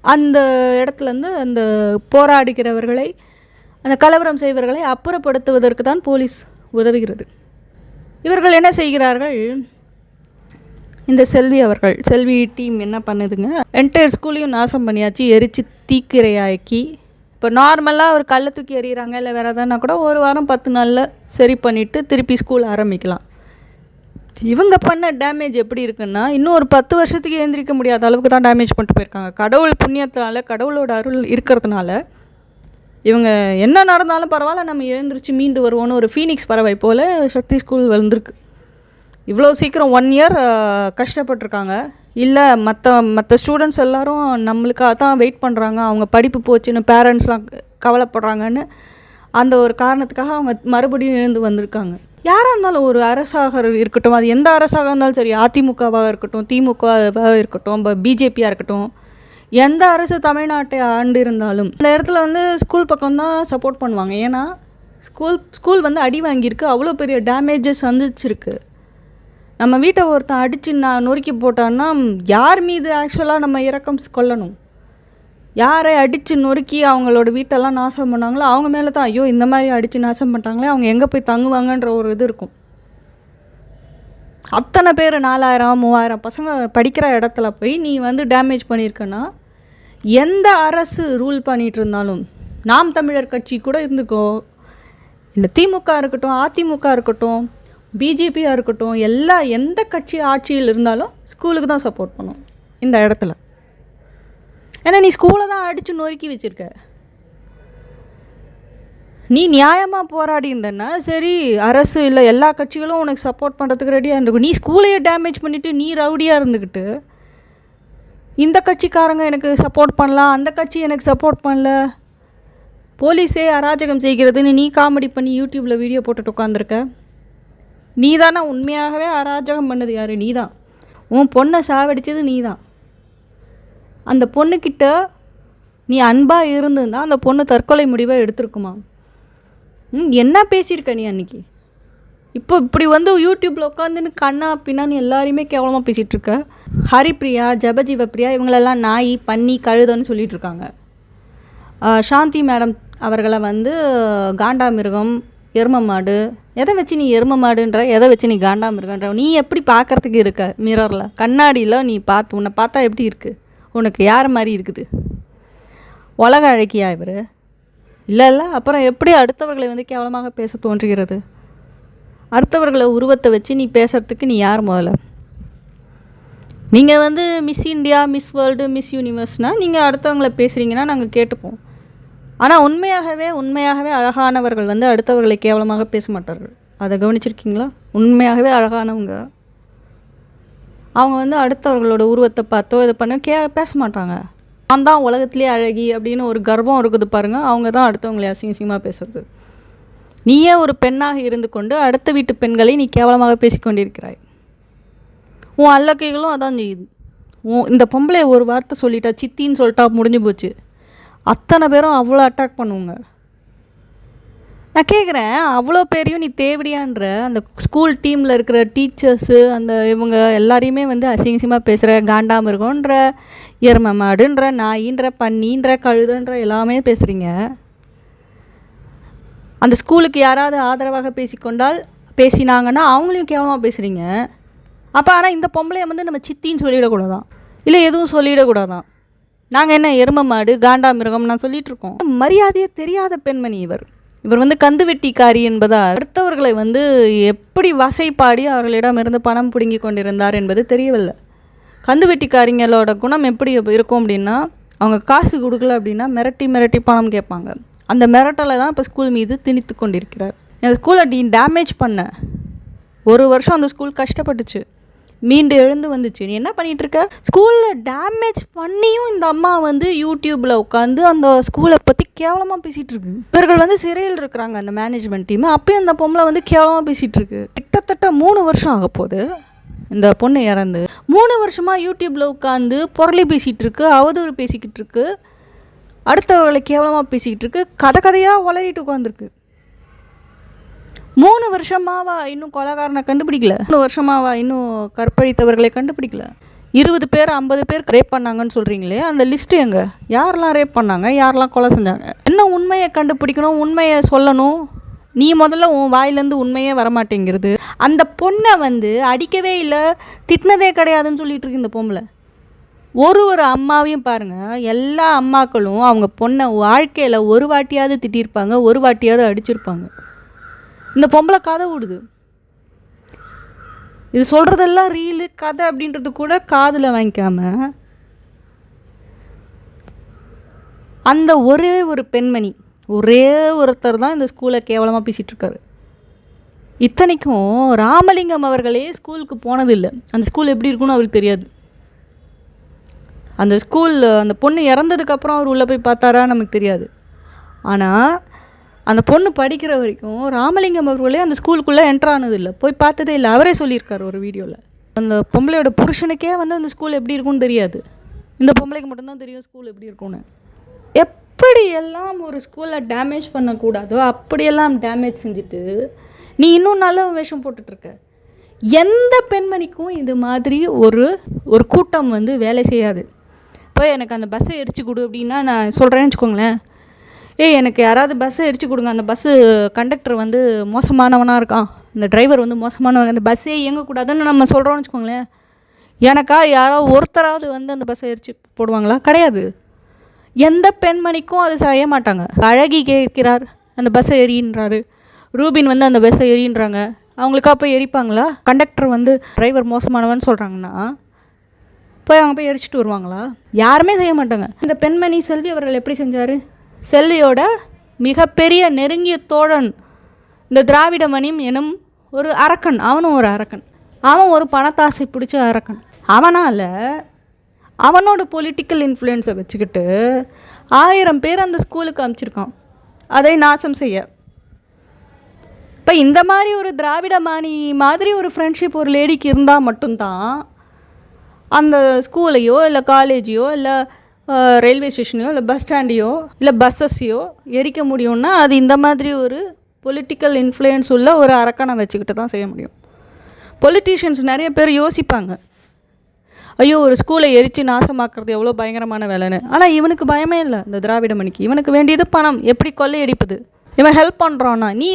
அந்த இடத்துலேருந்து அந்த போராடுகிறவர்களை, அந்த கலவரம் செய்வர்களை அப்புறப்படுத்துவதற்கு தான் போலீஸ் உதவுகிறது. இவர்கள் என்ன செய்கிறார்கள், இந்த செல்வி டீம் என்ன பண்ணுதுங்க, என்டையர் ஸ்கூலையும் நாசம் பண்ணியாச்சு, எரித்து தீக்கிரையாக்கி. இப்போ நார்மலாக ஒரு கல்லை தூக்கி எறிகிறாங்க இல்லை வேறு எதானா கூட ஒரு வாரம் 10 நாளில் சரி பண்ணிவிட்டு திருப்பி ஸ்கூல் ஆரம்பிக்கலாம். இவங்க பண்ண டேமேஜ் எப்படி இருக்குன்னா இன்னும் ஒரு 10 வருஷத்துக்கு எழுந்திரிக்க முடியாத அளவுக்கு தான் டேமேஜ் பண்ணிட்டு போயிருக்காங்க. கடவுள் புண்ணியத்தினால, கடவுளோட அருள் இருக்கிறதுனால இவங்க என்ன நடந்தாலும் பரவாயில்ல, நம்ம எழுந்திரிச்சு மீண்டு வருவோன்னு ஒரு ஃபீனிக்ஸ் பறவை போல் சக்தி ஸ்கூல் வந்திருக்கு. இவ்வளோ சீக்கிரம் 1 இயர் கஷ்டப்பட்டிருக்காங்க. இல்லை மற்ற ஸ்டூடெண்ட்ஸ் எல்லோரும் நம்மளுக்காக தான் வெயிட் பண்ணுறாங்க, அவங்க படிப்பு போச்சுன்னு பேரண்ட்ஸ்லாம் கவலைப்படுறாங்கன்னு அந்த ஒரு காரணத்துக்காக அவங்க மறுபடியும் எழுந்து வந்திருக்காங்க. யாராக இருந்தாலும் ஒரு அரசாக இருக்கட்டும், அது எந்த அரசாக இருந்தாலும் சரி, அதிமுகவாக இருக்கட்டும், திமுகவாக இருக்கட்டும், பிஜேபியாக இருக்கட்டும், எந்த அரசு தமிழ்நாட்டை ஆண்டு இருந்தாலும் அந்த இடத்துல வந்து ஸ்கூல் பக்கம் தான் சப்போர்ட் பண்ணுவாங்க. ஏன்னா ஸ்கூல் வந்து அடி வாங்கியிருக்கு, அவ்வளோ பெரிய டேமேஜஸ் வந்துச்சிருக்கு. நம்ம வீட்டை ஒருத்தன் அடித்து நொறுக்கி போட்டான்னா யார் மீது ஆக்சுவலாக நம்ம இரக்கம் கொள்ளணும்? யாரை அடித்து நொறுக்கி அவங்களோட வீட்டெல்லாம் நாசம் பண்ணாங்களோ அவங்க மேலே தான் ஐயோ இந்த மாதிரி அடித்து நாசம் பண்ணிட்டாங்களே, அவங்க எங்கே போய் தங்குவாங்கன்ற ஒரு இது இருக்கும். அத்தனை பேர் 4000 3000 பசங்க படிக்கிற இடத்துல போய் நீ வந்து டேமேஜ் பண்ணியிருக்கன்னா எந்த அரசு ரூல் பண்ணிகிட்டு இருந்தாலும், நாம் தமிழர் கட்சி கூட இருந்துக்கோ, இல்லை திமுக இருக்கட்டும், அதிமுக இருக்கட்டும், பிஜேபியாக இருக்கட்டும், எந்த கட்சி ஆட்சியில் இருந்தாலும் ஸ்கூலுக்கு தான் சப்போர்ட் பண்ணும் இந்த இடத்துல. ஏன்னா நீ ஸ்கூலை தான் அடித்து நொறுக்கி வச்சுருக்க. நீ நியாயமாக போராடி இருந்தன்னா சரி, அரசு இல்லை எல்லா கட்சிகளும் உனக்கு சப்போர்ட் பண்ணுறதுக்கு ரெடியாக இருந்திருக்கும். நீ ஸ்கூலையே டேமேஜ் பண்ணிவிட்டு நீ ரவுடியாக இருந்துக்கிட்டு இந்த கட்சிக்காரங்க எனக்கு சப்போர்ட் பண்ணலாம், அந்த கட்சி எனக்கு சப்போர்ட் பண்ணல, போலீஸே அராஜகம் செய்கிறதுன்னு நீ காமெடி பண்ணி யூடியூப்பில் வீடியோ போட்டுட்டு உட்காந்துருக்க. நீ தானே உண்மையாகவே அராஜகம் பண்ணது யார்? நீ தான். உன் பொண்ணை சாவடித்தது நீ தான். அந்த பொண்ணுக்கிட்ட நீ அன்பாக இருந்துன்னா அந்த பொண்ணு தற்கொலை முடிவை எடுத்திருக்குமா? என்ன பேசியிருக்க நீ அன்றைக்கி? இப்போ இப்படி வந்து யூடியூப்பில் உட்காந்துன்னு கண்ணா பின்னான்னு எல்லாரையுமே கேவலமாக பேசிகிட்ருக்க. ஹரிப்ரியா, ஜபஜீவப்ரியா இவங்களெல்லாம் நாய், பன்னி, கழுதன்னு சொல்லிகிட்ருக்காங்க. சாந்தி மேடம் அவர்களை வந்து காண்டாமிருகம், எரும மாடு. எதை வச்சு நீ எரும மாடுன்ற, எதை வச்சு நீ காண்டாமிருகன்ற? நீ எப்படி பார்க்குறதுக்கு இருக்க? மிரரில், கண்ணாடியில் நீ பார்த்து உன்னை பார்த்தா எப்படி இருக்குது? உனக்கு யார் மாதிரி இருக்குது? உலக அழகியா இவர்? இல்லை. அப்புறம் எப்படி அடுத்தவர்களை வந்து கேவலமாக பேச தோன்றுகிறது? அடுத்தவர்களை உருவத்தை வச்சு நீ பேசுகிறதுக்கு நீ யார் முதல்ல? நீங்கள் வந்து Miss India, Miss World, Miss யூனிவர்ஸ்னால் நீங்கள் அடுத்தவங்களை பேசுகிறீங்கன்னா நாங்கள் கேட்டுப்போம். ஆனால் உண்மையாகவே அழகானவர்கள் வந்து அடுத்தவர்களை கேவலமாக பேச மாட்டார்கள். அதை கவனிச்சிருக்கீங்களா? உண்மையாகவே அழகானவங்க அவங்க வந்து அடுத்தவர்களோட உருவத்தை பார்த்தோ இதை பண்ண பேச மாட்டாங்க. நான் தான் உலகத்திலே அழகி அப்படின்னு ஒரு கர்வம் இருக்குது பாருங்கள். அவங்க தான் அடுத்தவங்களை அசிங்கமாக பேசுறது. நீயே ஒரு பெண்ணாக இருந்து கொண்டு அடுத்த வீட்டு பெண்களை நீ கேவலமாக பேசிக்கொண்டிருக்கிறாய். உன் அல்லக்கைகளும் அதான் செய்யுது. இந்த பொம்பளை ஒரு வார்த்தை சொல்லிட்டா, சித்தின்னு சொல்லிட்டா முடிஞ்சு போச்சு. அத்தனை பேரும் அவ்வளோ அட்டாக் பண்ணுவோங்க. நான் கேட்குறேன், அவ்வளோ பேரையும் நீ தேவடியான்ற அந்த ஸ்கூல் டீமில் இருக்கிற டீச்சர்ஸு அந்த இவங்க எல்லாரையுமே வந்து அசிங்கமாக பேசுகிற, காண்டாமிருகன்ற, எரும மாடுன்ற, நாயின்ற, பன்னின்ற, கழுதுன்ற எல்லாமே பேசுகிறீங்க. அந்த ஸ்கூலுக்கு யாராவது ஆதரவாக பேசினாங்கன்னா அவங்களையும் கேவலமாக பேசுகிறீங்க. அப்போ ஆனால் இந்த பொம்பளையை வந்து நம்ம சித்தின்னு சொல்லிடக்கூடாதான், இல்லை எதுவும் சொல்லிடக்கூடாதான். நாங்கள் என்ன எரும மாடு, காண்டாமிருகம் நான் சொல்லிகிட்ருக்கோம். மரியாதையே தெரியாத பெண்மணி இவர் வந்து கந்துவெட்டிக்காரி என்பதால் அடுத்தவர்களை வந்து எப்படி வசைப்பாடி அவர்களிடமிருந்து பணம் பிடுங்கி கொண்டிருந்தார் என்பது தெரியவில்லை. கந்துவெட்டிக்காரிங்களோட குணம் எப்படி இருக்கும் அப்படின்னா, அவங்க காசு கொடுக்கல அப்படின்னா மிரட்டி பணம் கேட்பாங்க. அந்த மிரட்டலை தான் இப்போ ஸ்கூல் மீது திணித்து கொண்டிருக்கிறார். அந்த ஸ்கூலை டேமேஜ் பண்ண 1 வருஷம் அந்த ஸ்கூல் கஷ்டப்பட்டுச்சு, மீண்டு எழுந்து வந்துச்சு. நீ என்ன பண்ணிகிட்ருக்க? ஸ்கூலில் டேமேஜ் பண்ணியும் இந்த அம்மா வந்து யூடியூப்பில் உட்காந்து அந்த ஸ்கூலை பற்றி கேவலமாக பேசிகிட்டு இருக்கு. இவர்கள் வந்து சிறையில் இருக்கிறாங்க அந்த மேனேஜ்மெண்ட் டீம். அப்பயும் அந்த பொம்பளை வந்து கேவலமாக பேசிகிட்டு இருக்கு. கிட்டத்தட்ட 3 வருஷம் ஆக போகுது இந்த பொண்ணு இறந்து. 3 வருஷமாக யூடியூப்பில் உட்காந்து பொருளை பேசிகிட்டு இருக்கு, அவதூறு பேசிக்கிட்டு இருக்கு, அடுத்தவர்களை கேவலமாக பேசிக்கிட்டு இருக்கு, கதையாக உளறிட்டு உட்காந்துருக்கு. 3 வருஷமாவா இன்னும் கொலைகாரனை கண்டுபிடிக்கல? 3 வருஷமாவா இன்னும் கற்பழித்தவர்களை கண்டுபிடிக்கல? 20 பேர் 50 பேர் ரேப் பண்ணாங்கன்னு சொல்கிறீங்களே, அந்த லிஸ்ட்டு எங்கே? யாரெல்லாம் ரேப் பண்ணாங்க, யாரெல்லாம் கொலை செஞ்சாங்க? என்ன உண்மையை கண்டுபிடிக்கணும், உண்மையை சொல்லணும். நீ முதல்ல உன் வாயிலேருந்து உண்மையே வரமாட்டேங்கிறது. அந்த பொண்ணை வந்து அடிக்கவே இல்லை, திட்டினதே கிடையாதுன்னு சொல்லிட்டு இருக்கு இந்த பொம்பளை. ஒரு அம்மாவையும் பாருங்கள், எல்லா அம்மாக்களும் அவங்க பொண்ணை வாழ்க்கையில் ஒரு வாட்டியாவது திட்டியிருப்பாங்க, ஒரு வாட்டியாவது அடிச்சிருப்பாங்க. இந்த பொம்பளை கதை விடுது. இது சொல்கிறதெல்லாம் ரீலு கதை அப்படின்றது கூட காதில் வாங்கிக்காம அந்த ஒரே ஒரு பெண்மணி, ஒரே ஒருத்தர் தான் இந்த ஸ்கூலை கேவலமாக பேசிகிட்ருக்காரு. இத்தனைக்கும் ராமலிங்கம் அவர்களே ஸ்கூலுக்கு போனதில்லை. அந்த ஸ்கூல் எப்படி இருக்குன்னு அவருக்கு தெரியாது. அந்த ஸ்கூலில் அந்த பொண்ணு இறந்ததுக்கப்புறம் அவர் உள்ளே போய் பார்த்தாரா நமக்கு தெரியாது. ஆனால் அந்த பொண்ணு படிக்கிற வரைக்கும் ராமலிங்கம் அவர்களே அந்த ஸ்கூலுக்குள்ளே என்ட்ரானதில்லை, போய் பார்த்ததே இல்லை. அவரே சொல்லியிருக்காரு ஒரு வீடியோவில். அந்த பொம்பளையோட புருஷனுக்கே வந்து அந்த ஸ்கூல் எப்படி இருக்குன்னு தெரியாது. இந்த பொம்பளைக்கு மட்டும்தான் தெரியும் ஸ்கூல் எப்படி இருக்கும்னு. எப்படியெல்லாம் ஒரு ஸ்கூலை டேமேஜ் பண்ணக்கூடாதோ அப்படியெல்லாம் டேமேஜ் செஞ்சுட்டு நீ இன்னும் நல்ல வேஷம் போட்டுட்ருக்க. எந்த பெண்மணிக்கும் இது மாதிரி ஒரு கூட்டம் வந்து வேலை செய்யாது. இப்போ எனக்கு அந்த பஸ்ஸை எரிச்சு கொடு அப்படின்னா நான் சொல்கிறேன்னு வச்சுக்கோங்களேன், எனக்கு யாராவது பஸ்ஸை எரிச்சு கொடுங்க, அந்த பஸ்ஸு கண்டக்டர் வந்து மோசமானவனாக இருக்கான், இந்த டிரைவர் வந்து மோசமானவங்க, அந்த பஸ்ஸே இயங்கக்கூடாதுன்னு நம்ம சொல்கிறோன்னு வச்சுக்கோங்களேன், எனக்கா யாராவது ஒருத்தராவது வந்து அந்த பஸ்ஸை எரிச்சு போடுவாங்களா? கிடையாது. எந்த பெண்மணிக்கும் அது செய்ய மாட்டாங்க. அழகி கேட்கிறார், அந்த பஸ்ஸை எரின்றாரு, ரூபின் வந்து அந்த பஸ்ஸை எரின்றாங்க, அவங்களுக்கா போய் எரிப்பாங்களா? கண்டக்டர் வந்து டிரைவர் மோசமானவன்னு சொல்கிறாங்கன்னா போய் அவங்க போய் எரிச்சிட்டு வருவாங்களா? யாருமே செய்ய மாட்டாங்க. இந்த பெண்மணி செல்வி அவர்கள் எப்படி செஞ்சார்? செல்வியோட மிகப்பெரிய நெருங்கிய தோழன் இந்த திராவிட மணி எனும் ஒரு அரக்கன், அவனும் ஒரு அரக்கன், அவன் ஒரு பணத்தாசை பிடிச்ச அரக்கன். அவனால் அவனோட பொலிட்டிக்கல் இன்ஃப்ளூயன்ஸை வச்சுக்கிட்டு 1000 பேர் அந்த ஸ்கூலுக்கு அனுப்பிச்சிருக்கான் அதை நாசம் செய்ய. இப்போ இந்த மாதிரி ஒரு திராவிட மாணி மாதிரி ஒரு ஃப்ரெண்ட்ஷிப் ஒரு லேடிக்கு இருந்தால் மட்டும்தான் அந்த ஸ்கூலையோ இல்லை காலேஜையோ இல்லை ரயில்வே ஸ்டேஷனையோ இல்லை பஸ் ஸ்டாண்டையோ இல்லை பஸ்ஸஸையோ எரிக்க முடியும்னா அது இந்த மாதிரி ஒரு பொலிட்டிக்கல் இன்ஃப்ளூயன்ஸ் உள்ள ஒரு அரக்கனை வச்சுக்கிட்டு தான் செய்ய முடியும். பொலிட்டீஷியன்ஸ் நிறைய பேர் யோசிப்பாங்க, ஐயோ ஒரு ஸ்கூலை எரித்து நாசமாக்குறது எவ்வளோ பயங்கரமான வேலைன்னு. ஆனால் இவனுக்கு பயமே இல்லை. இந்த திராவிட மணிக்கு இவனுக்கு வேண்டியது பணம், எப்படி கொள்ளையடிப்பது. இவன் ஹெல்ப் பண்ணுறான்னா நீ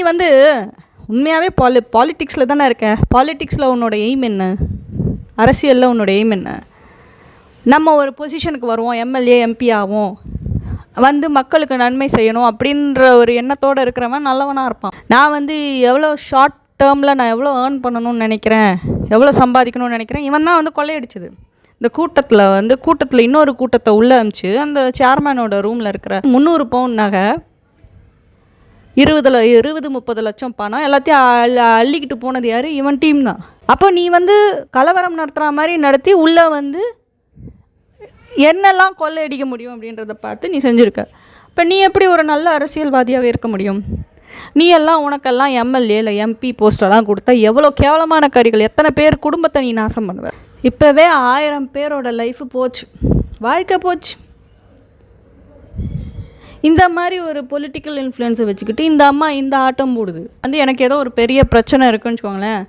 உண்மையாகவே பாலிட்டிக்ஸில் தானே இருக்க. பாலிட்டிக்ஸில் உன்னோட எய்ம் என்ன? அரசியலில் உன்னோட எய்ம் என்ன? நம்ம ஒரு பொசிஷனுக்கு வருவோம், எம்எல்ஏ எம்பி ஆகும், மக்களுக்கு நன்மை செய்யணும் அப்படின்ற ஒரு எண்ணத்தோடு இருக்கிறவன் நல்லவனாக இருப்பான். நான் எவ்வளோ ஷார்ட் டேர்மில் நான் எவ்வளோ ஏர்ன் பண்ணணும்னு நினைக்கிறேன், எவ்வளோ சம்பாதிக்கணும்னு நினைக்கிறேன். இவன் தான் கொள்ளையடிச்சது. இந்த கூட்டத்தில் இன்னொரு கூட்டத்தை உள்ளே அனுப்பிச்சு அந்த சேர்மேனோட ரூமில் இருக்கிற 300 பவுன் நகை, 20-30 லட்சம் பணம் எல்லாத்தையும் அள்ளிக்கிட்டு போனது யார்? இவன் டீம் தான். அப்போ நீ கலவரம் நடத்துகிற மாதிரி நடத்தி உள்ளே என்னெல்லாம் கொள்ளையடிக்க முடியும் அப்படின்றத பார்த்து நீ செஞ்சுருக்க. இப்போ நீ எப்படி ஒரு நல்ல அரசியல்வாதியாக இருக்க முடியும்? நீ உனக்கெல்லாம் எம்எல்ஏ இல்லை எம்பி போஸ்டெல்லாம் கொடுத்தா எவ்வளோ கேவலமான காரிகள், எத்தனை பேர் குடும்பத்தை நீ நாசம் பண்ணுவ. இப்போவே 1000 பேரோட லைஃபு போச்சு, வாழ்க்கை போச்சு. இந்த மாதிரி ஒரு பொலிட்டிக்கல் இன்ஃப்ளூயன்ஸை வச்சுக்கிட்டு இந்த அம்மா இந்த ஆட்டம் போடுது. எனக்கு ஏதோ ஒரு பெரிய பிரச்சனை இருக்குன்னு வச்சுக்கோங்களேன்,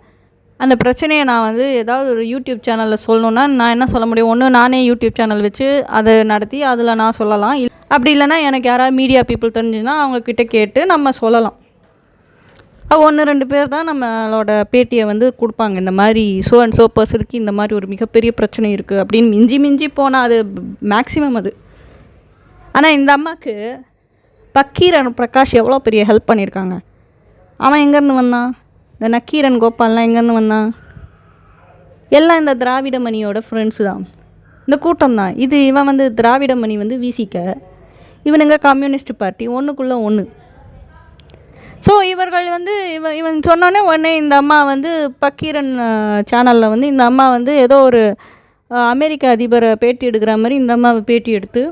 அந்த பிரச்சனையை நான் ஏதாவது ஒரு யூடியூப் சேனலில் சொல்லணுன்னா நான் என்ன சொல்ல முடியும்? ஒன்று நானே யூடியூப் சேனல் வச்சு அதை நடத்தி அதில் நான் சொல்லலாம். அப்படி இல்லைனா எனக்கு யாராவது மீடியா பீப்புள் தெரிஞ்சுன்னா அவங்கக்கிட்ட கேட்டு நம்ம சொல்லலாம். 1-2 பேர் தான் நம்மளோட பேட்டியை கொடுப்பாங்க. இந்த மாதிரி அண்ட் சோ பர்சனுக்கு இந்த மாதிரி ஒரு மிகப்பெரிய பிரச்சனை இருக்குது அப்படின்னு மிஞ்சி போனால் அது மேக்ஸிமம் அது. ஆனால் இந்த அம்மாவுக்கு பக்கீரன் பிரகாஷ் எவ்வளோ பெரிய ஹெல்ப் பண்ணியிருக்காங்க. அவன் எங்கேருந்து வந்தான்? இந்த நக்கீரன் கோபால்லாம் எங்கேருந்து வந்தான்? எல்லாம் இந்த திராவிட மணியோட ஃப்ரெண்ட்ஸு தான், இந்த கூட்டம் தான் இது. இவன் திராவிட மணி விசிக்க, இவனுங்க கம்யூனிஸ்ட் பார்ட்டி, ஒன்றுக்குள்ளே ஒன்று. ஸோ இவர்கள் இவன் சொன்னோன்னே உடனே இந்த அம்மா பக்கீரன் சேனலில் இந்த அம்மா ஏதோ ஒரு அமெரிக்க அதிபரை பேட்டி எடுக்கிற மாதிரி இந்த அம்மாவை பேட்டி எடுத்து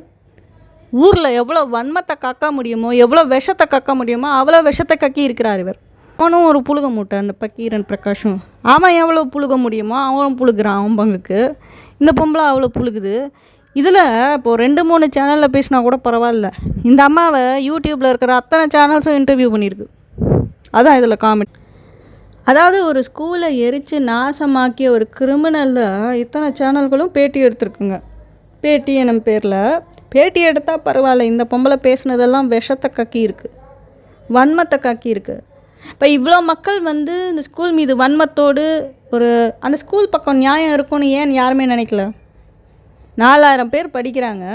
ஊரில் எவ்வளோ வன்மத்தை கக்க முடியுமோ, எவ்வளோ விஷத்தை கக்க முடியுமோ அவ்வளோ விஷத்தை கக்கி இருக்கிறார் இவர். அவனும் ஒரு புழுக மூட்டை அந்த பக்கீரன் பிரகாஷும். அவன் எவ்வளோ புழுக முடியுமோ அவனும் புழுகிறான் அவன் பங்குக்கு. இந்த பொம்பளை அவ்வளோ புழுகுது. இதில் இப்போது 2-3 சேனலில் பேசினா கூட பரவாயில்ல, இந்த அம்மாவை யூடியூப்பில் இருக்கிற அத்தனை சேனல்ஸும் இன்டர்வியூ பண்ணியிருக்கு. அதான் இதில் காமெடி. அதாவது ஒரு ஸ்கூலை எரித்து நாசமாக்கிய ஒரு கிரிமினலில் இத்தனை சேனல்களும் பேட்டி எடுத்துருக்குங்க. பேட்டி எனும் பேரில் பேட்டி எடுத்தால் பரவாயில்ல, இந்த பொம்பளை பேசுனதெல்லாம் விஷத்தை கக்கி இருக்குது, வன்மத்தை கக்கி இருக்குது. இப்போ இவ்வளோ மக்கள் இந்த ஸ்கூல் மீது வன்மத்தோடு அந்த ஸ்கூல் பக்கம் நியாயம் இருக்கும்னு ஏன் யாருமே நினைக்கல? 4000 பேர் படிக்கிறாங்க,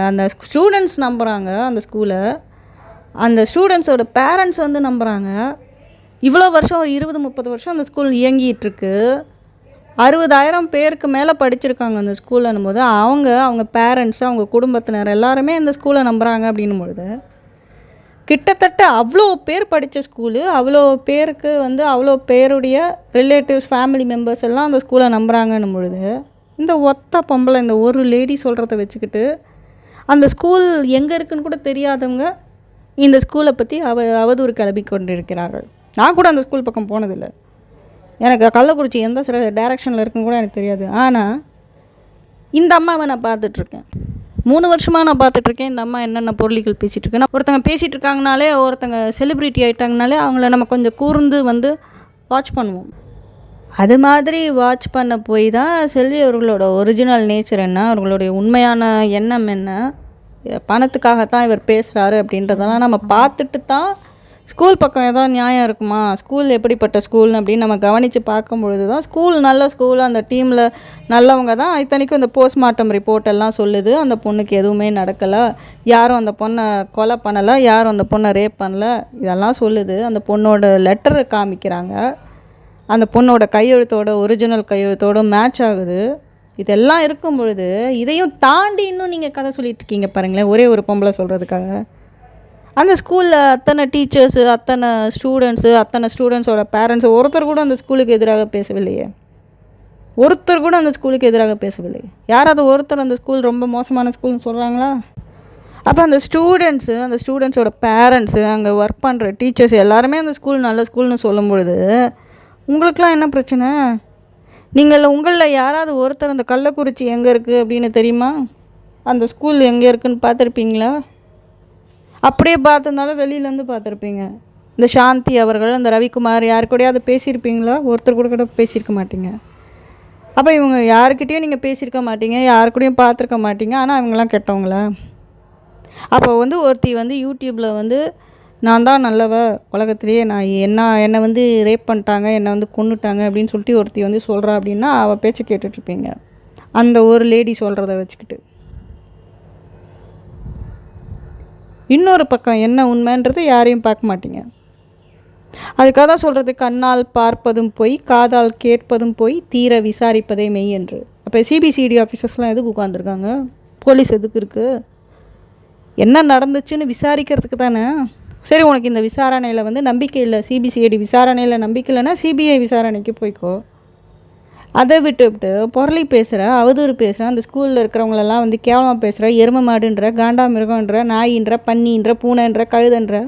அந்த ஸ்டூடெண்ட்ஸ் நம்புகிறாங்க அந்த ஸ்கூலை, அந்த ஸ்டூடெண்ட்ஸோட பேரண்ட்ஸ் நம்புகிறாங்க. இவ்வளோ வருஷம் 20-30 வருஷம் அந்த ஸ்கூல் இயங்கிகிட்ருக்கு. 60,000 பேருக்கு மேலே படிச்சிருக்காங்க அந்த ஸ்கூலுன்னும் போது அவங்க பேரண்ட்ஸு, அவங்க குடும்பத்தினர் எல்லாருமே இந்த ஸ்கூலை நம்புகிறாங்க அப்படின்னும் பொழுது, கிட்டத்தட்ட அவ்வளோ பேர் படித்த ஸ்கூலு, அவ்வளோ பேருக்கு அவ்வளோ பேருடைய ரிலேட்டிவ்ஸ் ஃபேமிலி மெம்பர்ஸ் எல்லாம் அந்த ஸ்கூலை நம்புகிறாங்கன்னும் பொழுது, இந்த ஒத்த பொம்பளை இந்த ஒரு லேடி சொல்கிறத வச்சுக்கிட்டு அந்த ஸ்கூல் எங்கே இருக்குன்னு கூட தெரியாதவங்க இந்த ஸ்கூலை பற்றி அவதூறு கிளப்பி கொண்டிருக்கிறார்கள். நான் கூட அந்த ஸ்கூல் பக்கம் போனதில்லை, எனக்கு கள்ளக்குறிச்சி எந்த டைரக்ஷனில் இருக்குன்னு கூட எனக்கு தெரியாது. ஆனால் இந்த அம்மாவை நான் பார்த்துட்ருக்கேன், 3 வருஷமாக நான் பார்த்துட்ருக்கேன். இந்த அம்மா என்னென்ன பொருளிகள் பேசிகிட்ருக்கேன். ஒருத்தங்க பேசிகிட்டு இருக்காங்கனாலே, ஒருத்தங்க செலிப்ரிட்டி ஆகிட்டாங்கனாலே அவங்கள நம்ம கொஞ்சம் கூர்ந்து வாட்ச் பண்ணுவோம். அது மாதிரி வாட்ச் பண்ண போய் தான் செல்வி அவர்களோட ஒரிஜினல் நேச்சர் என்ன, அவர்களுடைய உண்மையான எண்ணம் என்ன, பணத்துக்காகத்தான் இவர் பேசுகிறாரு அப்படின்றதெல்லாம் நம்ம பார்த்துட்டு தான் ஸ்கூல் பக்கம் ஏதோ நியாயம் இருக்குமா, ஸ்கூல் எப்படிப்பட்ட ஸ்கூல்னு அப்படின்னு நம்ம கவனித்து பார்க்கும்பொழுது தான் ஸ்கூல் நல்ல ஸ்கூல், அந்த டீமில் நல்லவங்க தான். இத்தனைக்கும் இந்த போஸ்ட்மார்ட்டம் ரிப்போர்ட் எல்லாம் சொல்லுது அந்த பொண்ணுக்கு எதுவுமே நடக்கலை, யாரும் அந்த பொண்ணை கொலை பண்ணலை, யாரும் அந்த பொண்ணை ரேப் பண்ணலை, இதெல்லாம் சொல்லுது. அந்த பொண்ணோட லெட்டரை காமிக்கிறாங்க, அந்த பொண்ணோட கையெழுத்தோட ஒரிஜினல் கையெழுத்தோடு மேட்ச் ஆகுது. இதெல்லாம் இருக்கும் பொழுது இதையும் தாண்டி இன்னும் நீங்கள் கதை சொல்லிட்டு இருக்கீங்க பாருங்களேன், ஒரே ஒரு பொம்பளை சொல்கிறதுக்காக. அந்த ஸ்கூலில் அத்தனை டீச்சர்ஸு, அத்தனை ஸ்டூடெண்ட்ஸோட பேரண்ட்ஸு ஒருத்தர் கூட அந்த ஸ்கூலுக்கு எதிராக பேசவில்லையே. ஒருத்தர் கூட அந்த ஸ்கூலுக்கு எதிராக பேசவில்லை. யாராவது ஒருத்தர் அந்த ஸ்கூல் ரொம்ப மோசமான ஸ்கூல்னு சொல்கிறாங்களா? அப்போ அந்த ஸ்டூடெண்ட்ஸோட பேரண்ட்ஸு, அங்கே ஒர்க் பண்ணுற டீச்சர்ஸ் எல்லாருமே அந்த ஸ்கூல் நல்ல ஸ்கூல்னு சொல்லும் பொழுது உங்களுக்கெலாம் என்ன பிரச்சனை? உங்களில் யாராவது ஒருத்தர் அந்த கள்ளக்குறிச்சி எங்கே இருக்குது அப்படின்னு தெரியுமா? அந்த ஸ்கூல் எங்கே இருக்குதுன்னு பார்த்துருப்பீங்களா? அப்படியே பார்த்துருந்தாலும் வெளியிலேருந்து பார்த்துருப்பீங்க. இந்த சாந்தி அவர்கள், அந்த ரவிக்குமார் யாரு கூடயாவது பேசியிருப்பீங்களா? ஒருத்தர் கூட பேசியிருக்க மாட்டீங்க. அப்போ இவங்க யாருக்கிட்டேயும் நீங்கள் பேசியிருக்க மாட்டீங்க, யாரு கூடயும் பார்த்துருக்க மாட்டீங்க. ஆனால் இவங்கெல்லாம் கெட்டவங்களா? அப்போ ஒருத்தி யூடியூப்பில் நான் தான் நல்லவ உலகத்துலேயே, நான் என்னை ரேப் பண்ணிட்டாங்க, என்னை கொன்னுட்டாங்க அப்படின்னு சொல்லிட்டு ஒருத்தி சொல்கிறா அப்படின்னா அவள் பேச்சை கேட்டுட்ருப்பீங்க. அந்த ஒரு லேடி சொல்கிறத வச்சுக்கிட்டு. இன்னொரு பக்கம் என்ன உண்மைன்றது யாரையும் பார்க்க மாட்டீங்க. அதுக்காக தான் சொல்கிறது, கண்ணால் பார்ப்பதும் போய், காதால் கேட்பதும் போய், தீர விசாரிப்பதே மெய் என்று. அப்போ சிபிசிஐடி ஆஃபீஸர்ஸ்லாம் எதுக்கு உட்காந்துருக்காங்க? போலீஸ் எதுக்கு இருக்குது? என்ன நடந்துச்சுன்னு விசாரிக்கிறதுக்கு தானே. சரி, உனக்கு இந்த விசாரணையில் நம்பிக்கை இல்லை, சிபிசிஐடி விசாரணையில் நம்பிக்கை இல்லைன்னா சிபிஐ விசாரணைக்கு போய்க்கோ. அதை விட்டு பொருளி பேசுகிற, அவதூறு பேசுகிற, அந்த ஸ்கூலில் இருக்கிறவங்களெல்லாம் கேவலமாக பேசுகிற, எருமை மாடுன்ற, காண்டாமிருகன்ற, நாயின்ற, பன்னின்ற, பூனைன்ற, கழுதன்ற,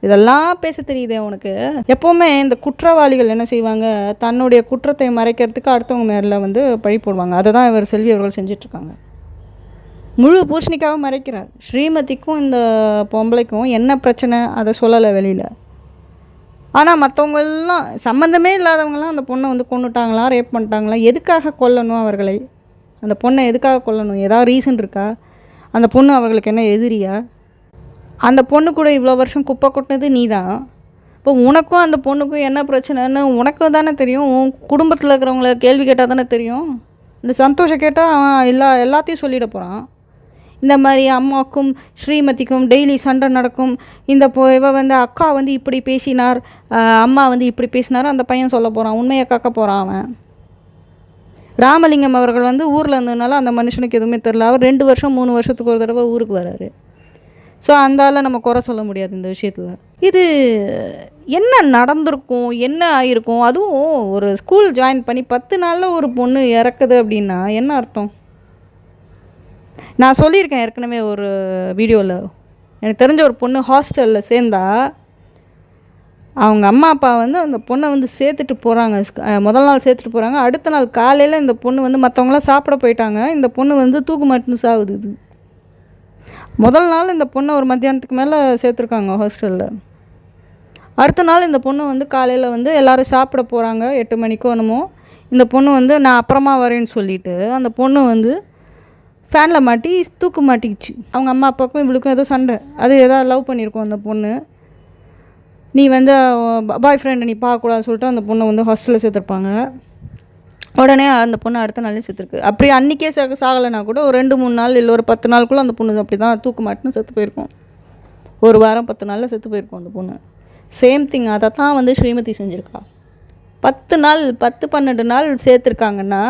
இதெல்லாம் பேச தெரியுதே உனக்கு. எப்போவுமே இந்த குற்றவாளிகள் என்ன செய்வாங்க, தன்னுடைய குற்றத்தை மறைக்கிறதுக்கு அடுத்தவங்க மேலே பழி போடுவாங்க. அதை தான் இவர் செல்வி அவர்கள் செஞ்சிட்ருக்காங்க. முழு பூஷணிக்காக மறைக்கிறார். ஸ்ரீமதிக்கும் இந்த பொம்பளைக்கும் என்ன பிரச்சனை அதை சொல்லலை வெளியில். ஆனால் மற்றவங்கெல்லாம் சம்மந்தமே இல்லாதவங்களாம் அந்த பொண்ணை கொன்னுட்டாங்களா, ரேப் பண்ணிட்டாங்களா? எதுக்காக கொல்லணும் அவர்களை? அந்த பொண்ணை எதுக்காக கொல்லணும்? ஏதாவது ரீசன் இருக்கா? அந்த பொண்ணு அவர்களுக்கு என்ன எதிரியா? அந்த பொண்ணு கூட இவ்வளோ வருஷம் குப்பை கொட்டினது நீ தான். இப்போ உனக்கும் அந்த பொண்ணுக்கும் என்ன பிரச்சனைன்னு உனக்கும் தானே தெரியும். உன் குடும்பத்தில் இருக்கிறவங்கள கேள்வி கேட்டால் தானே தெரியும். இந்த சந்தோஷம் கேட்டால் அவன் எல்லாத்தையும் சொல்லிட போகிறான். இந்த மாதிரி அம்மாவுக்கும் ஸ்ரீமதிக்கும் டெய்லி சண்டை நடக்கும். இந்த இவ அக்கா இப்படி பேசினார், அம்மா இப்படி பேசினார், அந்த பையன் சொல்ல போகிறான், உண்மையை காக்க போகிறான் அவன். ராமலிங்கம் அவர்கள் ஊரில் இருந்ததுனால அந்த மனுஷனுக்கு எதுவுமே தெரில. அவர் 2 வருஷம் 3 வருஷத்துக்கு ஒரு தடவை ஊருக்கு வராரு. ஸோ அந்தால நம்ம குறை சொல்ல முடியாது இந்த விஷயத்தில். இது என்ன நடந்திருக்கும், என்ன ஆகிருக்கும்? அதுவும் ஒரு ஸ்கூல் ஜாயின் பண்ணி 10 நாளில் ஒரு பொண்ணு இறக்குது அப்படின்னா என்ன அர்த்தம்? நான் சொல்லியிருக்கேன் ஏற்கனவே ஒரு வீடியோவில். எனக்கு தெரிஞ்ச ஒரு பொண்ணு ஹாஸ்டலில் சேர்ந்தா அவங்க அம்மா அப்பா அந்த பொண்ணை சேர்த்துட்டு போகிறாங்க. முதல் நாள் சேர்த்துட்டு போகிறாங்க. அடுத்த நாள் காலையில் இந்த பொண்ணு மற்றவங்களாம் சாப்பிட போயிட்டாங்க. இந்த பொண்ணு தூக்கு மாட்டுன்னு சாகுது. இது முதல் நாள் இந்த பொண்ணை ஒரு மத்தியானத்துக்கு மேலே சேர்த்துருக்காங்க ஹாஸ்டலில். அடுத்த நாள் இந்த பொண்ணு காலையில் எல்லோரும் சாப்பிட போகிறாங்க 8 மணிக்கோ என்னமோ. இந்த பொண்ணு நான் அப்புறமா வரேன்னு சொல்லிவிட்டு அந்த பொண்ணு ஃபேனில் மாட்டி தூக்கு மாட்டிக்கிச்சு. அவங்க அம்மா அப்பாவுக்கும் இவளுக்கும் ஏதோ சண்டை. அது எதாவது லவ் பண்ணியிருக்கோம் அந்த பொண்ணு. நீ பாய் ஃப்ரெண்டை நீ பார்க்கக்கூடாதுன்னு சொல்லிட்டு அந்த பொண்ணை ஹாஸ்டலில் சேர்த்துருப்பாங்க. உடனே அந்த பொண்ணு அடுத்த நாளே செத்துருக்கு. அப்படி அன்றைக்கே சாகலைன்னா கூட ஒரு 2-3 நாள் இல்லை ஒரு 10 நாளுக்குள்ளே அந்த பொண்ணு அப்படி தான் தூக்கு மாட்டுன்னு செத்து போயிருக்கும். ஒரு வாரம் 10 நாளில் செத்து போயிருக்கும் அந்த பொண்ணு. சேம் திங் அதை தான் ஸ்ரீமதி செஞ்சுருக்கா. 10 நாள் 10-12 நாள் சேர்த்துருக்காங்கன்னா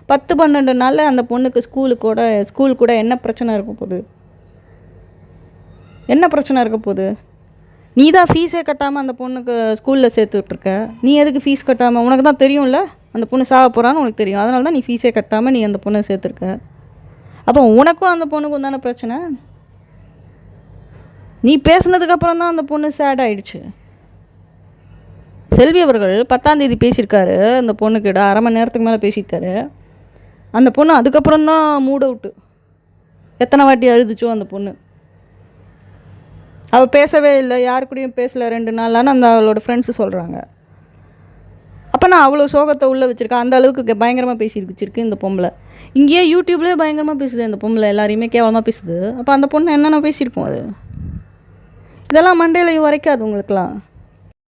10-12 நாளில் அந்த பொண்ணுக்கு ஸ்கூல் கூட என்ன பிரச்சனை இருக்க போகுது? என்ன பிரச்சனை இருக்க போகுது? நீ தான் ஃபீஸே கட்டாமல் அந்த பொண்ணுக்கு ஸ்கூலில் சேர்த்து விட்ருக்க. நீ எதுக்கு ஃபீஸ் கட்டாமல்? உனக்கு தான் தெரியும்ல அந்த பொண்ணு சாக போகிறான்னு உனக்கு தெரியும். அதனால தான் நீ ஃபீஸே கட்டாமல் நீ அந்த பொண்ணை சேர்த்துருக்க. அப்போ உனக்கும் அந்த பொண்ணுக்கும் தானே பிரச்சனை. நீ பேசுனதுக்கப்புறம் தான் அந்த பொண்ணு சேட் ஆகிடுச்சு. செல்வி அவர்கள் 10ஆம் தேதி பேசியிருக்காரு அந்த பொண்ணுக்கிட்ட, அரை மணி நேரத்துக்கு மேலே பேசியிருக்காரு. அந்த பொண்ணு அதுக்கப்புறம் தான் மூட் அவுட்டு. எத்தனை வாட்டி அழுதுச்சோ அந்த பொண்ணு. அவள் பேசவே இல்லை, யாரு கூடயும் பேசலை 2 நாளான்னு அந்த அவளோட ஃப்ரெண்ட்ஸு சொல்கிறாங்க. அப்போ நான் அவ்வளோ சோகத்தை உள்ளே வச்சுருக்கேன். அந்த அளவுக்கு பயங்கரமாக பேசியிருக்குச்சிருக்கு இந்த பொம்பளை. இங்கேயே யூடியூப்லேயே பயங்கரமாக பேசுது இந்த பொம்பளை, எல்லாரையுமே கேவலமாக பேசுது. அப்போ அந்த பொண்ணு என்னென்ன பேசியிருக்கோம்? அது இதெல்லாம் மண்டையில் வரைக்காது உங்களுக்குலாம்.